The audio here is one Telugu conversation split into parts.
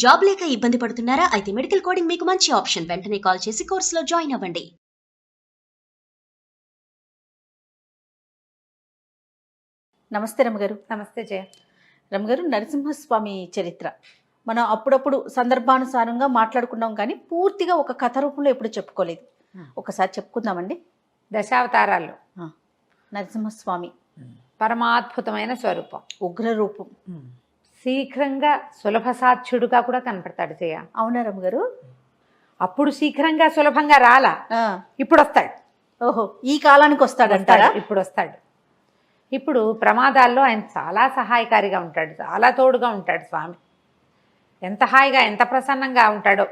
జాబ్ లేక ఇబ్బంది పడుతున్నారా? అయితే మెడికల్ కోడింగ్ మీకు మంచి ఆప్షన్. వెంటనే కాల్ చేసి కోర్సులో జాయిన్ అవ్వండి. నమస్తే రమగారు. నమస్తే జయ. రమగారు, నరసింహస్వామి చరిత్ర మనం అప్పుడప్పుడు సందర్భానుసారంగా మాట్లాడుకున్నాం, కానీ పూర్తిగా ఒక కథ రూపంలో ఎప్పుడు చెప్పుకోలేదు. ఒకసారి చెప్పుకుందామండి. దశావతారాల్లో నరసింహస్వామి పరమాద్భుతమైన స్వరూపం, ఉగ్ర రూపం. శీఘ్రంగా సులభ సాధ్యుడుగా కూడా కనపడతాడు జయ. అవునా రమగారు? అప్పుడు శీఘ్రంగా సులభంగా రాలా, ఇప్పుడు వస్తాడు. ఓహో, ఈ కాలానికి వస్తాడంటారా? ఇప్పుడు వస్తాడు. ఇప్పుడు ప్రమాదాల్లో ఆయన చాలా సహాయకారిగా ఉంటాడు, చాలా తోడుగా ఉంటాడు స్వామి. ఎంత హాయిగా ఎంత ప్రసన్నంగా ఉంటాడో.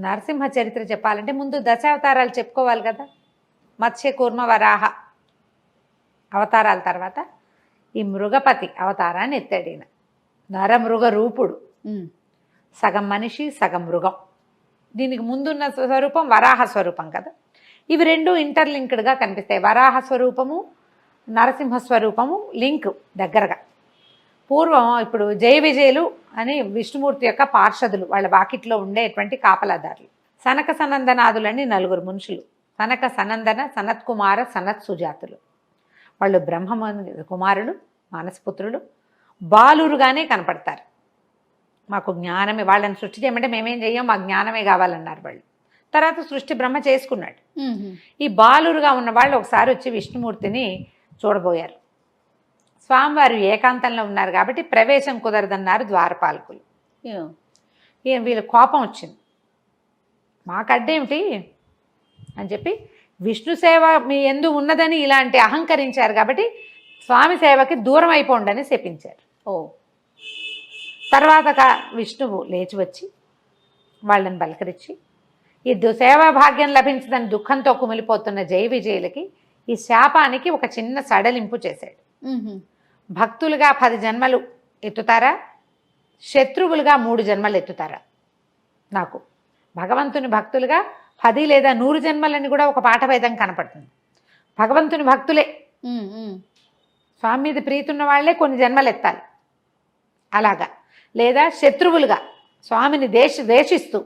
నరసింహ చరిత్ర చెప్పాలంటే ముందు దశావతారాలు చెప్పుకోవాలి కదా. మత్స్య కూర్మ వరాహ అవతారాల తర్వాత ఈ మృగపతి అవతారాన్ని ఎత్తాడు ఈయన. నరమృగ రూపుడు, సగం మనిషి సగం మృగం. దీనికి ముందున్న స్వరూపం వరాహ స్వరూపం కదా. ఇవి రెండు ఇంటర్లింక్డ్గా కనిపిస్తాయి. వరాహ స్వరూపము నరసింహ స్వరూపము లింక్ దగ్గరగా. పూర్వం ఇప్పుడు జయ విజయులు అని విష్ణుమూర్తి యొక్క పార్షదులు, వాళ్ళ వాకిట్లో ఉండేటువంటి కాపలాదారులు. సనక సనందనాదులని నలుగురు మనుషులు. సనక సనందన సనత్కుమార సనత్ సుజాతులు. వాళ్ళు బ్రహ్మ కుమారులు, మానసపుత్రులు. బాలురుగానే కనపడతారు. మాకు జ్ఞానమే, వాళ్ళని సృష్టి చేయమంటే మేమేం చెయ్యం, మాకు జ్ఞానమే కావాలన్నారు వాళ్ళు. తర్వాత సృష్టి బ్రహ్మ చేసుకున్నాడు. ఈ బాలురుగా ఉన్న వాళ్ళు ఒకసారి వచ్చి విష్ణుమూర్తిని చూడబోయారు. స్వామివారు ఏకాంతంలో ఉన్నారు కాబట్టి ప్రవేశం కుదరదన్నారు ద్వారపాలకులు. వీళ్ళ కోపం వచ్చింది, మాకడ్డేమిటి అని చెప్పి విష్ణు సేవ మీ ఎందు ఉన్నదని ఇలాంటి అహంకరించారు కాబట్టి స్వామి సేవకి దూరం అయిపోండని శపించారు. తర్వాత విష్ణువు లేచి వచ్చి వాళ్ళని బలకరించి ఈ సేవా భాగ్యం లభించదని దుఃఖంతో కుమిలిపోతున్న జయ విజయులకి ఈ శాపానికి ఒక చిన్న సడలింపు చేశాడు. భక్తులుగా 10 జన్మలు ఎత్తుతారా, శత్రువులుగా 3 జన్మలు ఎత్తుతారా? నాకు భగవంతుని భక్తులుగా 10 లేదా 100 జన్మలని కూడా ఒక పాఠభేదం కనపడుతుంది. భగవంతుని భక్తులే, స్వామి మీద ప్రీతున్న వాళ్ళే కొన్ని జన్మలు ఎత్తాలి అలాగా. లేదా శత్రువులుగా స్వామిని ద్వేషిస్తూ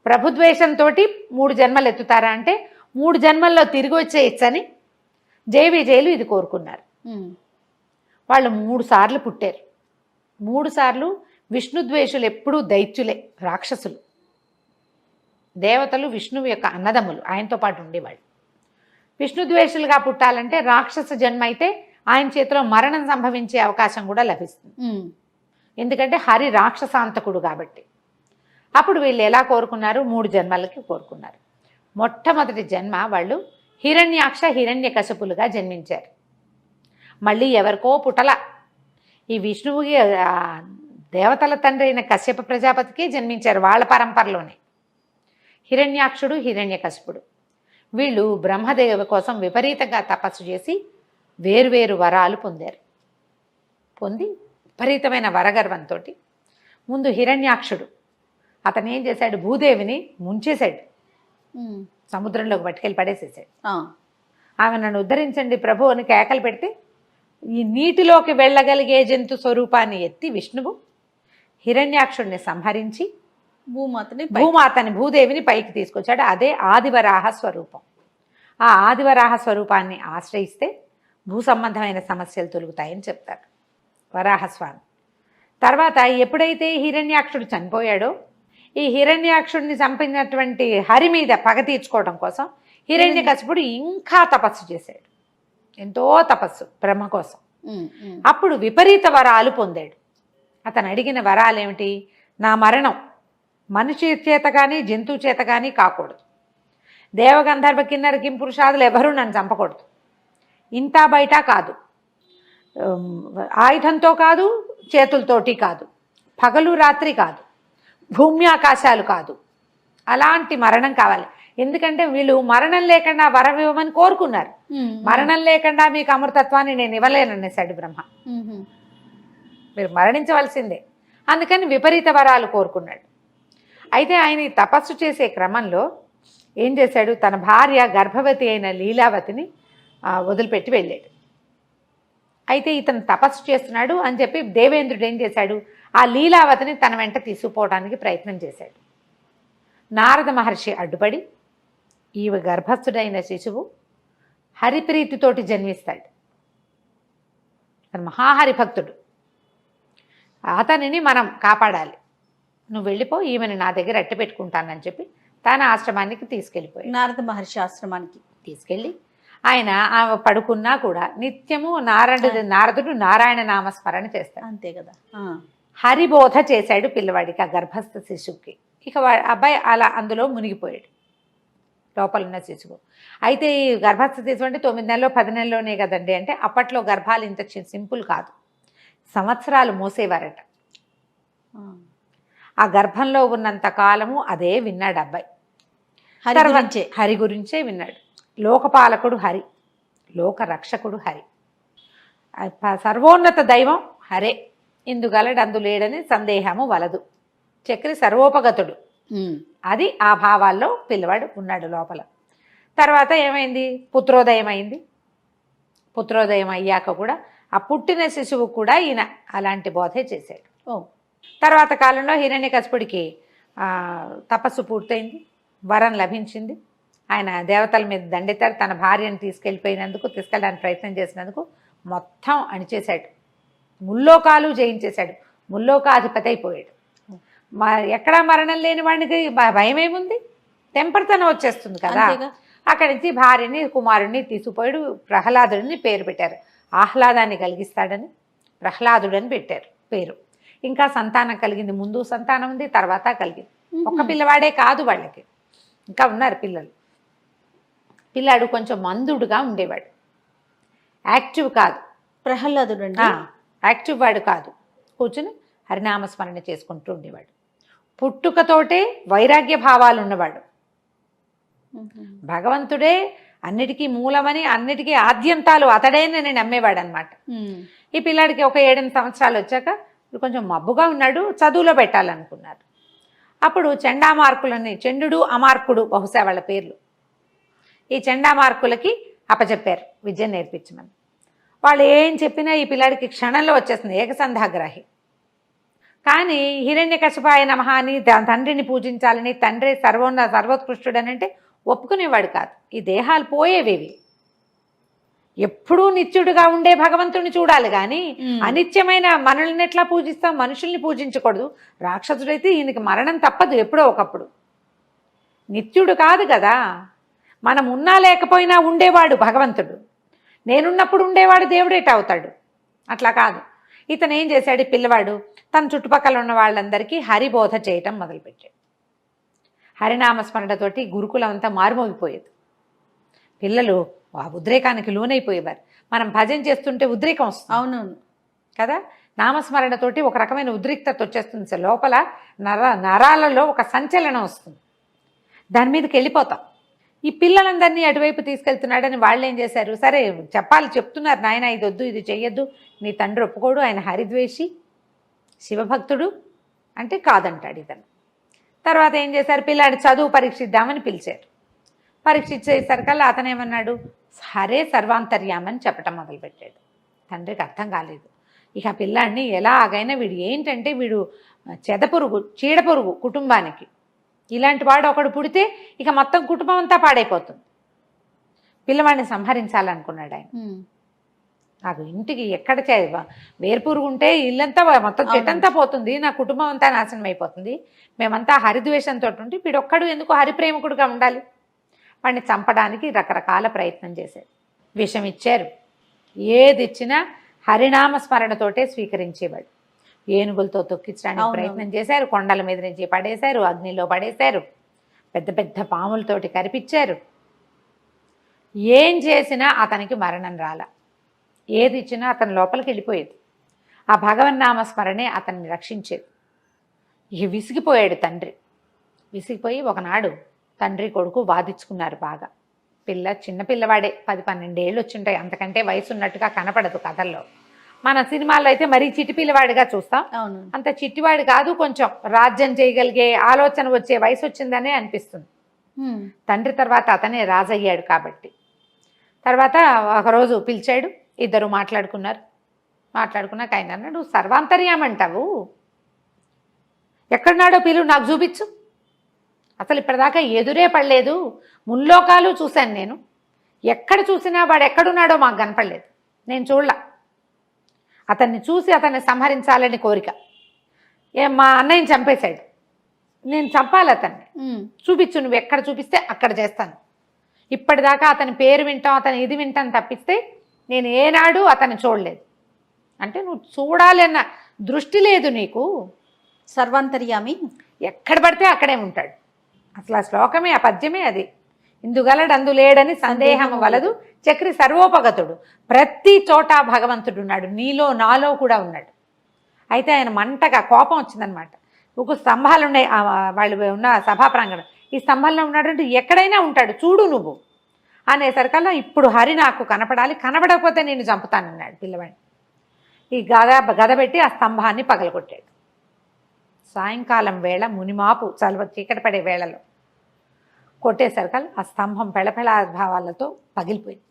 ప్రభుద్వేషంతో 3 జన్మలు ఎత్తుతారా అంటే 3 జన్మల్లో తిరిగి వచ్చేయచ్చని జయ విజయులు ఇది కోరుకున్నారు. వాళ్ళు 3 సార్లు పుట్టారు. 3 సార్లు విష్ణుద్వేషులు ఎప్పుడూ దైత్యులే, రాక్షసులు. దేవతలు విష్ణువు యొక్క అన్నదమ్ములు, ఆయనతో పాటు ఉండేవాళ్ళు. విష్ణుద్వేషులుగా పుట్టాలంటే రాక్షస జన్మ అయితే ఆయన చేతిలో మరణం సంభవించే అవకాశం కూడా లభిస్తుంది. ఎందుకంటే హరి రాక్షసాంతకుడు కాబట్టి. అప్పుడు వీళ్ళు ఎలా కోరుకున్నారు? 3 జన్మలకి కోరుకున్నారు. మొట్టమొదటి జన్మ వాళ్ళు హిరణ్యాక్ష హిరణ్యకశపులుగా జన్మించారు. మళ్ళీ ఎవరికో పుటల, ఈ విష్ణువుకి దేవతల తండ్రి అయిన కశ్యప ప్రజాపతికి జన్మించారు వాళ్ళ పరంపరలోనే. హిరణ్యాక్షుడు హిరణ్యకశపుడు వీళ్ళు బ్రహ్మదేవ కోసం విపరీతంగా తపస్సు చేసి వేరువేరు వరాలు పొందారు. పొంది విపరీతమైన వరగర్వంతో ముందు హిరణ్యాక్షుడు అతను ఏం చేశాడు? భూదేవిని ముంచేశాడు, సముద్రంలోకి పట్టుకెళ్ళి పడేసేసాడు. ఆమె నన్ను ఉద్ధరించండి ప్రభు అని కేకలు పెడితే ఈ నీటిలోకి వెళ్ళగలిగే జంతు స్వరూపాన్ని ఎత్తి విష్ణువు హిరణ్యాక్షుడిని సంహరించి భూమాతని భూదేవిని పైకి తీసుకొచ్చాడు. అదే ఆదివరాహ స్వరూపం. ఆ ఆదివరాహ స్వరూపాన్ని ఆశ్రయిస్తే భూ సంబంధమైన సమస్యలు తొలుగుతాయని చెప్తారు వరాహస్వామి. తర్వాత ఎప్పుడైతే హిరణ్యాక్షుడు చనిపోయాడో ఈ హిరణ్యాక్షుడిని చంపినటువంటి హరి మీద పగ తీర్చుకోవడం కోసం హిరణ్యకశిపుడు ఇంకా తపస్సు చేశాడు, ఎంతో తపస్సు బ్రహ్మ కోసం. అప్పుడు విపరీత వరాలు పొందాడు. అతను అడిగిన వరాలు ఏమిటి? నా మరణం మనిషి చేత కానీ జంతువు చేత కానీ కాకూడదు. దేవగంధర్వ కిన్నర కింపురుషాదులు ఎవరూ నన్ను చంపకూడదు. ఇంత బయట కాదు, ఆయుధంతో కాదు, చేతులతోటి కాదు, పగలు రాత్రి కాదు, భూమి ఆకాశాలు కాదు, అలాంటి మరణం కావాలి. ఎందుకంటే వీళ్ళు మరణం లేకుండా వరం ఇవ్వమని కోరుకున్నారు. మరణం లేకుండా మీకు అమృతత్వాన్ని నేను ఇవ్వలేననేసాడు బ్రహ్మ. మీరు మరణించవలసిందే. అందుకని విపరీత వరాలు కోరుకున్నాడు. అయితే ఆయన తపస్సు చేసే క్రమంలో ఏం చేశాడు? తన భార్య గర్భవతి అయిన లీలావతిని వదిలిపెట్టి వెళ్ళాడు. అయితే ఇతను తపస్సు చేస్తున్నాడు అని చెప్పి దేవేంద్రుడు ఏం చేశాడు? ఆ లీలావతిని తన వెంట తీసుకుపోవడానికి ప్రయత్నం చేశాడు. నారద మహర్షి అడ్డుపడి ఈమె గర్భస్థుడైన శిశువు హరిప్రీతితోటి జన్మిస్తాడు. మహాహరిభక్తుడు, అతనిని మనం కాపాడాలి, నువ్వు వెళ్ళిపో, ఈమెను నా దగ్గర అట్టి పెట్టుకుంటానని చెప్పి తన ఆశ్రమానికి తీసుకెళ్ళిపోయాడు. నారద మహర్షి ఆశ్రమానికి తీసుకెళ్ళి ఆయన ఆమె పడుకున్నా కూడా నిత్యము నారదుడు నారాయణ నామస్మరణ చేస్తాడు. అంతే కదా. హరిబోధ చేశాడు పిల్లవాడికి, ఆ గర్భస్థ శిశువుకి. ఇక అబ్బాయి అలా అందులో మునిగిపోయాడు, లోపల ఉన్న శిశువు. అయితే ఈ గర్భస్థ శిశువు అంటే 9 నెలలో 10 నెలలోనే కదండి. అంటే అప్పట్లో గర్భాలు ఇంత సింపుల్ కాదు, సంవత్సరాలు మోసేవారట. ఆ గర్భంలో ఉన్నంత కాలము అదే విన్నాడు అబ్బాయి. హరి గురించే విన్నాడు. లోకపాలకుడు హరి, లోక రక్షకుడు హరి, సర్వోన్నత దైవం హరే, ఇందుగలడు అందులేడని సందేహము వలదు, చక్రి సర్వోపగతుడు. అది ఆ భావాల్లో పిల్లవాడు ఉన్నాడు లోపల. తర్వాత ఏమైంది, పుత్రోదయం అయింది. పుత్రోదయం అయ్యాక కూడా ఆ పుట్టిన శిశువు కూడా ఈయన అలాంటి బోధే చేశాడు. తర్వాత కాలంలో హిరణ్యకశిపుడికి తపస్సు పూర్తయింది, వరం లభించింది. ఆయన దేవతల మీద దండెత్తాడు. తన భార్యను తీసుకెళ్ళడానికి ప్రయత్నం చేసినందుకు మొత్తం అణిచేశాడు, ముల్లోకాలు జయించేశాడు, ముల్లోకాధిపతి అయిపోయాడు. ఎక్కడా మరణం లేని వాడికి భయం ఏముంది, తెంపరితనం వచ్చేస్తుంది కదా. అక్కడి నుంచి భార్యని కుమారుడిని తీసుకుపోయాడు. ప్రహ్లాదుడిని పేరు పెట్టారు, ఆహ్లాదాన్ని కలిగిస్తాడని ప్రహ్లాదుడని పెట్టారు పేరు. ఇంకా సంతానం కలిగింది, ముందు సంతానం ఉంది, తర్వాత కలిగింది. ఒక్క పిల్లవాడే కాదు, వాళ్ళకి ఇంకా ఉన్నారు పిల్లలు. పిల్లాడు కొంచెం మందుడుగా ఉండేవాడు, యాక్టివ్ కాదు. ప్రహ్లాదుడు యాక్టివ్ వాడు కాదు, కూర్చుని హరినామస్మరణ చేసుకుంటూ ఉండేవాడు. పుట్టుకతోటే వైరాగ్య భావాలు ఉన్నవాడు. భగవంతుడే అన్నిటికీ మూలమని, అన్నిటికీ ఆద్యంతాలు అతడేనని నమ్మేవాడు అనమాట. ఈ పిల్లాడికి ఒక 7-8 సంవత్సరాలు వచ్చాక కొంచెం మబ్బుగా ఉన్నాడు, చదువులో పెట్టాలనుకున్నారు. అప్పుడు చండామార్కులని, చండు అమార్కుడు బహుశా వాళ్ళ పేర్లు, ఈ చండామార్కులకి అప్పచెప్పారు విద్య నేర్పించమని. వాళ్ళు ఏం చెప్పినా ఈ పిల్లాడికి క్షణంలో వచ్చేస్తుంది, ఏకసంధాగ్రాహి. కానీ హిరణ్యకశిపాయ నమః అని తండ్రిని పూజించాలని, తండ్రి సర్వోత్కృష్టుడని అంటే ఒప్పుకునేవాడు కాదు. ఈ దేహాలు పోయేవేవి, ఎప్పుడూ నిత్యుడుగా ఉండే భగవంతుడిని చూడాలి కానీ అనిత్యమైన మనల్ని ఎట్లా పూజిస్తాం, మనుషుల్ని పూజించకూడదు. రాక్షసుడైతే ఈయనకి మరణం తప్పదు ఎప్పుడో ఒకప్పుడు, నిత్యుడు కాదు కదా. మనం ఉన్నా లేకపోయినా ఉండేవాడు భగవంతుడు, నేనున్నప్పుడు ఉండేవాడు దేవుడేట అవుతాడు. అట్లా కాదు. ఇతను ఏం చేశాడు, పిల్లవాడు తన చుట్టుపక్కల ఉన్న వాళ్ళందరికీ హరిబోధ చేయటం మొదలుపెట్టాడు. హరినామస్మరణతోటి గురుకులం అంతా మారుమోగిపోయేది. పిల్లలు ఆ ఉద్రేకానికి లోనైపోయేవారు. మనం భజన చేస్తుంటే ఉద్రేకం వస్తుంది, అవునవును కదా. నామస్మరణతోటి ఒక రకమైన ఉద్రిక్తత వచ్చేస్తుంది, లోపల నరాలలో ఒక సంచలనం వస్తుంది, దాని మీదకి వెళ్ళిపోతాం. ఈ పిల్లలందరినీ అటువైపు తీసుకెళ్తున్నాడని వాళ్ళు ఏం చేశారు, సరే చెప్తున్నారు, నాయన ఇది వద్దు, ఇది చెయ్యొద్దు, నీ తండ్రి ఒప్పుకోడు, ఆయన హరిద్వేషి శివభక్తుడు అంటే కాదంటాడు ఇతను. తర్వాత ఏం చేశారు, పిల్లాడి చదువు పరీక్షిద్దామని పిలిచారు. పరీక్షించేసరికల్లా అతను ఏమన్నాడు, హరే సర్వాంతర్యామని చెప్పటం మొదలుపెట్టాడు. తండ్రికి అర్థం కాలేదు. ఇక పిల్లాడిని ఎలాగైనా, వీడు ఏంటంటే వీడు చెదపురుగు, చీడపురుగు కుటుంబానికి, ఇలాంటి వాడు ఒకడు పుడితే ఇక మొత్తం కుటుంబం అంతా పాడైపోతుంది. పిల్లవాడిని సంహరించాలనుకున్నాడు ఆయన. నాకు ఇంటికి ఎక్కడ వేర్పురుగు ఉంటే ఇల్లంతా మొత్తం చెట్టంతా పోతుంది, నా కుటుంబం అంతా నాశనం అయిపోతుంది, మేమంతా హరిద్వేషంతో ఉంటే వీడొక్కడు ఎందుకు హరిప్రేమికుడుగా ఉండాలి. వాడిని చంపడానికి రకరకాల ప్రయత్నం చేశారు, విషం ఇచ్చారు, ఏది ఇచ్చినా హరినామ స్మరణతోటే స్వీకరించేవాడు. ఏనుగులతో తొక్కించడానికి ప్రయత్నం చేశారు, కొండల మీద నుంచి పడేశారు, అగ్నిలో పడేశారు, పెద్ద పెద్ద పాములతోటి కరిపించారు. ఏం చేసినా అతనికి మరణం రాల, ఏది ఇచ్చినా అతని లోపలికి వెళ్ళిపోయేది. ఆ భగవన్నామస్మరణే అతన్ని రక్షించేది. ఇక విసిగిపోయాడు తండ్రి. విసిగిపోయి ఒకనాడు తండ్రి కొడుకు వాదించుకున్నారు బాగా. చిన్న పిల్లవాడే, 10-12 ఏళ్ళు వచ్చింటాయి, అంతకంటే వయసు ఉన్నట్టుగా కనపడదు కథల్లో. మన సినిమాల్లో అయితే మరీ చిట్టి పిల్లవాడిగా చూస్తాం, అంత చిట్టివాడు కాదు, కొంచెం రాజ్యం చేయగలిగే ఆలోచన వచ్చే వయసు వచ్చిందనే అనిపిస్తుంది. తండ్రి తర్వాత అతనే రాజయ్యాడు కాబట్టి. తర్వాత ఒకరోజు పిలిచాడు, ఇద్దరు మాట్లాడుకున్నారు. మాట్లాడుకున్నాక ఆయన అన్నాడు, సర్వాంతర్యామంటావు, ఎక్కడున్నాడో పిలువు, నాకు చూపించు. అసలు ఇప్పటిదాకా ఎదురే పడలేదు, ముల్లోకాలు చూశాను నేను, ఎక్కడ చూసినా వాడు ఎక్కడున్నాడో మాకు కనపడలేదు, నేను చూడలా. అతన్ని చూసి అతన్ని సంహరించాలని కోరిక. మా అన్నయ్యని చంపేశాడు, నేను చంపాలి అతన్ని, చూపించు, నువ్వు ఎక్కడ చూపిస్తే అక్కడ చేస్తాను. ఇప్పటిదాకా అతని పేరు వింటాం, అతని ఇది వింటాం తప్పిస్తే నేను ఏనాడు అతన్ని చూడలేదు. అంటే నువ్వు చూడాలన్న దృష్టి లేదు నీకు. సర్వాంతర్యామి, ఎక్కడ పడితే అక్కడే ఉంటాడు. అసలు ఆ శ్లోకమే, ఆ పద్యమే అది. ఇందుగలడు అందులేడని సందేహం వలదు చక్రి సర్వోపగతుడు. ప్రతి చోట భగవంతుడు ఉన్నాడు, నీలో నాలో కూడా ఉన్నాడు. అయితే ఆయన మంటగా కోపం వచ్చిందనమాట. ఒక స్తంభాలు ఉన్నాయి, వాళ్ళు ఉన్న సభా ప్రాంగణం, ఈ స్తంభంలో ఉన్నాడంటే ఎక్కడైనా ఉంటాడు, చూడు నువ్వు అనేసరికల్లా ఇప్పుడు హరి నాకు కనపడాలి, కనపడకపోతే నేను చంపుతానన్నాడు పిల్లవాడిని. ఈ గద పెట్టి ఆ స్తంభాన్ని పగలగొట్టాడు. సాయంకాలం వేళ మునిమాపు చలవ చీకటి పడే వేళలో కొట్టేసరికల్ ఆ స్తంభం పెళపెళాభావాలతో పగిలిపోయింది.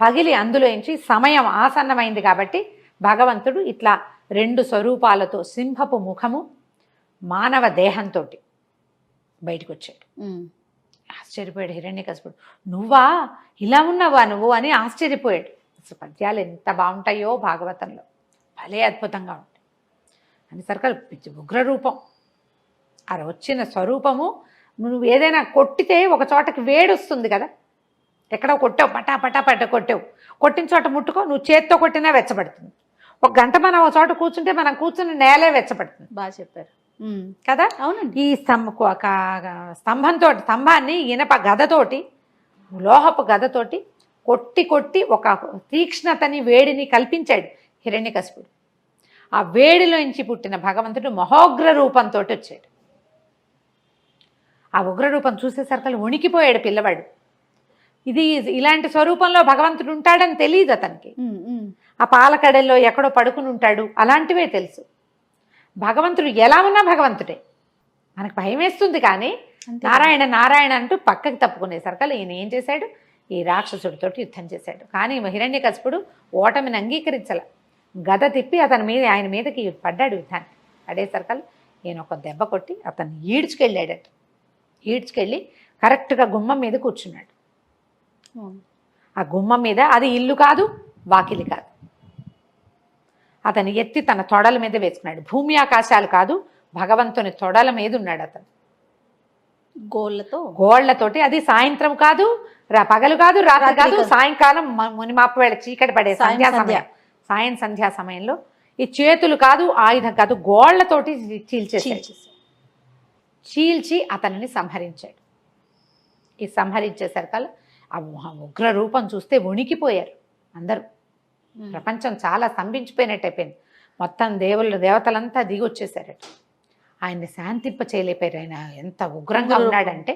పగిలి అందులోంచి సమయం ఆసన్నమైంది కాబట్టి భగవంతుడు ఇట్లా 2 స్వరూపాలతో, సింహపు ముఖము, మానవ దేహంతో బయటకు వచ్చాడు. ఆశ్చర్యపోయాడు హిరణ్యకశిపుడు. నువ్వా, ఇలా ఉన్నావా నువ్వు అని ఆశ్చర్యపోయాడు. అసలు పద్యాలు ఎంత బాగుంటాయో భాగవతంలో, భలే అద్భుతంగా ఉంటాయి అనేసరికి ఉగ్రరూపం. అది వచ్చిన స్వరూపము, నువ్వు ఏదైనా కొట్టితే ఒక చోటకి వేడొస్తుంది కదా, ఎక్కడో కొట్టావు, పటా పటా పట్ట కొట్టావు, కొట్టిన చోట ముట్టుకో, నువ్వు చేత్తో కొట్టినా వెచ్చబడుతుంది. ఒక గంట మనం ఒక చోట కూర్చుంటే మనం కూర్చుని నేలే వెచ్చబడుతుంది. బాగా చెప్పారు కదా. అవునండి. ఈ స్తంభాన్ని ఇనప గదతోటి, లోహపు గదతోటి కొట్టి కొట్టి ఒక తీక్ష్ణతని, వేడిని కల్పించాడు హిరణ్యకశిపుడు. ఆ వేడిలోంచి పుట్టిన భగవంతుడు మహోగ్ర రూపంతో వచ్చాడు. ఆ ఉగ్రరూపం చూసేసరికి వణికిపోయాడు పిల్లవాడు. ఇది ఇలాంటి స్వరూపంలో భగవంతుడు ఉంటాడని తెలియదు అతనికి. ఆ పాలకడల్లో ఎక్కడో పడుకుని ఉంటాడు, అలాంటివే తెలుసు. భగవంతుడు ఎలా ఉన్నా భగవంతుడే. మనకు భయం వేస్తుంది కానీ నారాయణ నారాయణ అంటూ పక్కకి తప్పుకునేసరికి ఈయన ఏం చేశాడు, ఈ రాక్షసుడితో యుద్ధం చేశాడు. కానీ హిరణ్యకశిపుడు ఓటమిని అంగీకరించాల. గద తిప్పి ఆయన మీదకి పడ్డాడు యుద్ధాన్ని. పడేసరికి ఈయన ఒక దెబ్బ కొట్టి అతన్ని ఈడ్చుకెళ్ళాడట. ఈడ్చుకెళ్ళి కరెక్ట్గా గుమ్మం మీద కూర్చున్నాడు. ఆ గుమ్మం మీద, అది ఇల్లు కాదు, వాకిలి కాదు, అతను ఎత్తి తన తొడల మీద వేసుకున్నాడు. భూమి ఆకాశాలు కాదు, భగవంతుని తొడల మీద ఉన్నాడు అతను, గోళ్లతోటి. అది సాయంత్రం కాదు, పగలు కాదు, రాత్రి కాదు, సాయంకాలం మునిమాపు వేళ చీకటి పడే సంధ్యా సమయంలో ఈ చేతులు కాదు, ఆయుధం కాదు, గోళ్లతోటి చీల్చి అతనిని సంహరించాడు. ఈ సంహరించేసరికల్లా ఆ ఉగ్ర రూపం చూస్తే వణికిపోయారు అందరూ. ప్రపంచం చాలా స్తంభించిపోయినట్టు అయిపోయింది. మొత్తం దేవతలంతా దిగి వచ్చేసారట. ఆయన్ని శాంతింప చేయలేపారు. ఆయన ఎంత ఉగ్రంగా ఉన్నాడంటే,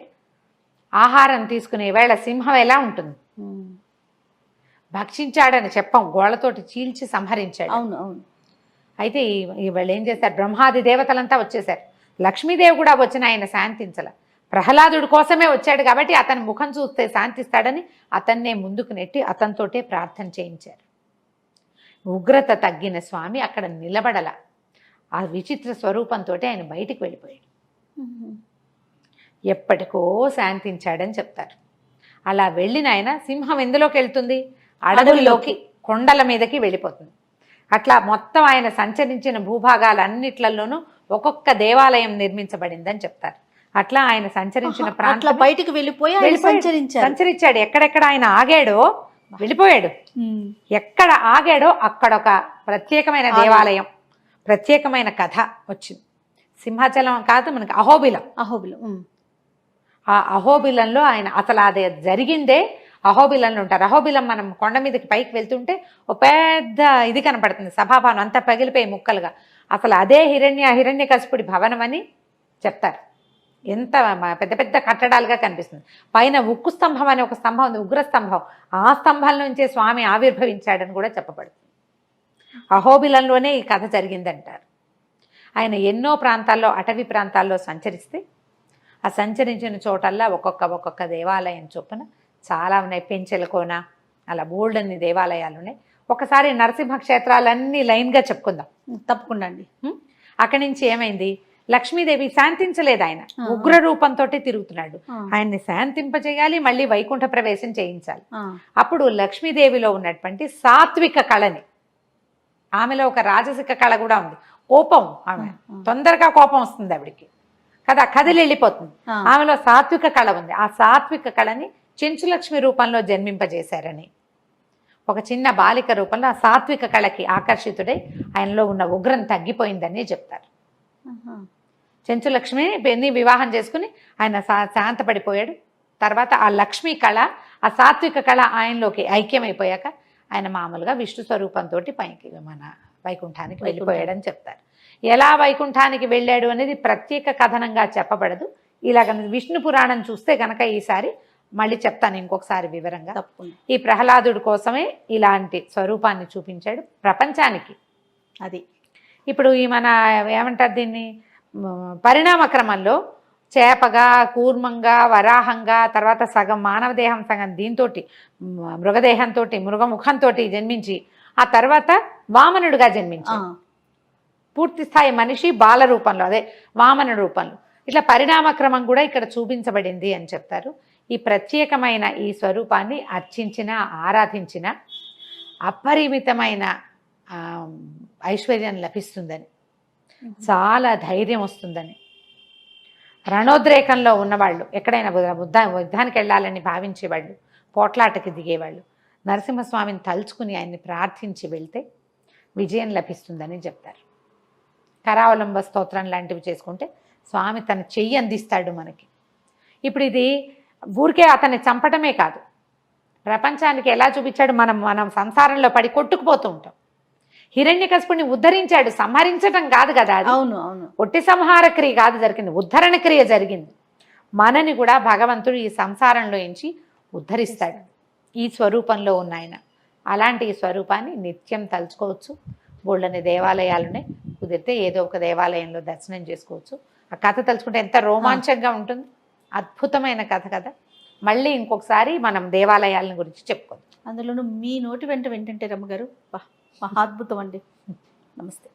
ఆహారం తీసుకునే వేళ సింహం ఎలా ఉంటుంది, భక్షించాడని చెప్పం, గోళ్లతోటి చీల్చి సంహరించాడు. అవును అవును. అయితే వాళ్ళు ఏం చేశారు, బ్రహ్మాది దేవతలంతా వచ్చేసారు. లక్ష్మీదేవి కూడా వచ్చిన ఆయన శాంతించల. ప్రహ్లాదుడి కోసమే వచ్చాడు కాబట్టి అతని ముఖం చూస్తే శాంతిస్తాడని అతన్నే ముందుకు నెట్టి అతనితోటే ప్రార్థన చేయించారు. ఉగ్రత తగ్గిన స్వామి అక్కడ నిలబడల. ఆ విచిత్ర స్వరూపంతో ఆయన బయటికి వెళ్ళిపోయాడు. ఎప్పటికో శాంతించాడని చెప్తారు. అలా వెళ్ళిన ఆయన సింహం ఎందులోకి వెళ్తుంది, అడవుల్లోకి, కొండల మీదకి వెళ్ళిపోతుంది. అట్లా మొత్తం ఆయన సంచరించిన భూభాగాలన్నిట్లలోనూ ఒక్కొక్క దేవాలయం నిర్మించబడిందని చెప్తారు. అట్లా ఆయన సంచరించిన ప్రాంతం బయటికి వెళ్ళిపోయి సంచరించాడు. ఎక్కడెక్కడ ఆయన ఆగాడో వెళ్ళిపోయాడు. ఎక్కడ ఆగాడో అక్కడ ఒక ప్రత్యేకమైన దేవాలయం, ప్రత్యేకమైన కథ వచ్చింది. సింహాచలం కాదు, మనకి అహోబిలం. ఆ అహోబిలంలో ఆయన అసలు అది జరిగిందే అహోబిలంలో ఉంటారు. అహోబిలం మనం కొండ మీదకి పైకి వెళ్తుంటే ఒక పెద్ద ఇది కనపడుతుంది, సభాభవనం అంతా పగిలిపోయి ముక్కలుగా. అసలు అదే హిరణ్యకశిపుడి భవనం అని చెప్తారు. ఎంత పెద్ద పెద్ద కట్టడాలుగా కనిపిస్తుంది. పైన ఉక్కు స్తంభం అనే ఒక స్తంభం ఉంది, ఉగ్రస్తంభం. ఆ స్తంభం నుంచే స్వామి ఆవిర్భవించాడని కూడా చెప్పబడుతుంది. అహోబిలంలోనే ఈ కథ జరిగిందంటారు. ఆయన ఎన్నో ప్రాంతాల్లో, అటవీ ప్రాంతాల్లో సంచరిస్తే ఆ సంచరించిన చోటల్లా ఒక్కొక్క దేవాలయం చొప్పున చాలా ఉన్నాయి. పెంచెలకోన అలా బోల్డన్ని దేవాలయాలు ఉన్నాయి. ఒకసారి నరసింహ క్షేత్రాలన్నీ లైన్గా చెప్పుకుందాం. తప్పకుండా అండి. అక్కడి నుంచి ఏమైంది, లక్ష్మీదేవి శాంతించలేదు, ఆయన ఉగ్ర రూపంతో తిరుగుతున్నాడు. ఆయన్ని శాంతింపజేయాలి, మళ్ళీ వైకుంఠ ప్రవేశం చేయించాలి. అప్పుడు లక్ష్మీదేవిలో ఉన్నటువంటి సాత్విక కళని, ఆమెలో ఒక రాజసిక కళ కూడా ఉంది, కోపం, ఆమె తొందరగా కోపం వస్తుంది ఆవిడికి కదా, కదిలి వెళ్ళిపోతుంది. ఆమెలో సాత్విక కళ ఉంది. ఆ సాత్విక కళని చెంచులక్ష్మి రూపంలో జన్మింపజేశారని, ఒక చిన్న బాలిక రూపంలో ఆ సాత్విక కళకి ఆకర్షితుడై ఆయనలో ఉన్న ఉగ్రం తగ్గిపోయిందని చెప్తారు. చెంచులక్ష్మిని వివాహం చేసుకుని ఆయన శాంతపడిపోయాడు. తర్వాత ఆ లక్ష్మీ కళ, ఆ సాత్విక కళ ఆయనలోకి ఐక్యమైపోయాక ఆయన మామూలుగా విష్ణు స్వరూపంతో పైకి మన వైకుంఠానికి వెళ్ళిపోయాడని చెప్తారు. ఎలా వైకుంఠానికి వెళ్ళాడు అనేది ప్రత్యేక కథనంగా చెప్పబడదు. ఇలాగ విష్ణు పురాణం చూస్తే కనుక ఈసారి మళ్ళీ చెప్తాను ఇంకొకసారి వివరంగా. ఈ ప్రహ్లాదుడి కోసమే ఇలాంటి స్వరూపాన్ని చూపించాడు ప్రపంచానికి. అది ఇప్పుడు ఈ మన ఏమంటారు దీన్ని, పరిణామ క్రమంలో చేపగా, కూర్మంగా, వరాహంగా, తర్వాత సగం మానవ దేహం, సగం దీంతో మృగదేహంతో, మృగముఖంతో జన్మించి ఆ తర్వాత వామనుడుగా జన్మించాడు. పూర్తి స్థాయి మనిషి బాల రూపంలో, అదే వామన రూపంలో. ఇట్లా పరిణామక్రమం కూడా ఇక్కడ చూపించబడింది అని చెప్తారు. ఈ ప్రత్యేకమైన ఈ స్వరూపాన్ని అర్చించిన, ఆరాధించిన అపరిమితమైన ఐశ్వర్యం లభిస్తుందని, చాలా ధైర్యం వస్తుందని, రణోద్రేకంలో ఉన్నవాళ్ళు, ఎక్కడైనా యుద్ధానికి వెళ్ళాలని భావించేవాళ్ళు, పోట్లాటకి దిగేవాళ్ళు నరసింహస్వామిని తలుచుకుని ఆయన్ని ప్రార్థించి వెళ్తే విజయం లభిస్తుందని చెప్తారు. కరావలంబ స్తోత్రం లాంటివి చేసుకుంటే స్వామి తన చెయ్యి అందిస్తాడు మనకి. ఇప్పుడు ఇది ఊరికే అతన్ని చంపటమే కాదు, ప్రపంచానికి ఎలా చూపించాడు, మనం సంసారంలో పడి కొట్టుకుపోతూ ఉంటాం. హిరణ్యకశిపుని ఉద్ధరించాడు, సంహరించటం కాదు కదా అది. అవును అవును, ఒట్టి సంహార క్రియ కాదు జరిగింది, ఉద్ధరణ క్రియ జరిగింది. మనని కూడా భగవంతుడు ఈ సంసారంలో నుంచి ఉద్ధరిస్తాడు ఈ స్వరూపంలో ఉన్న ఆయన. అలాంటి ఈ స్వరూపాన్ని నిత్యం తలుచుకోవచ్చు. బోళ్ళని దేవాలయాలునే, కుదిరితే ఏదో ఒక దేవాలయంలో దర్శనం చేసుకోవచ్చు. ఆ కథ తలుచుకుంటే ఎంత రోమాంచంగా ఉంటుంది, అద్భుతమైన కథ కదా. మళ్ళీ ఇంకొకసారి మనం దేవాలయాలను గురించి చెప్పుకోవచ్చు. అందులోనూ మీ నోటి వెంట వింటుంటే రమ్మగారు మహాద్భుతం అండి. నమస్తే.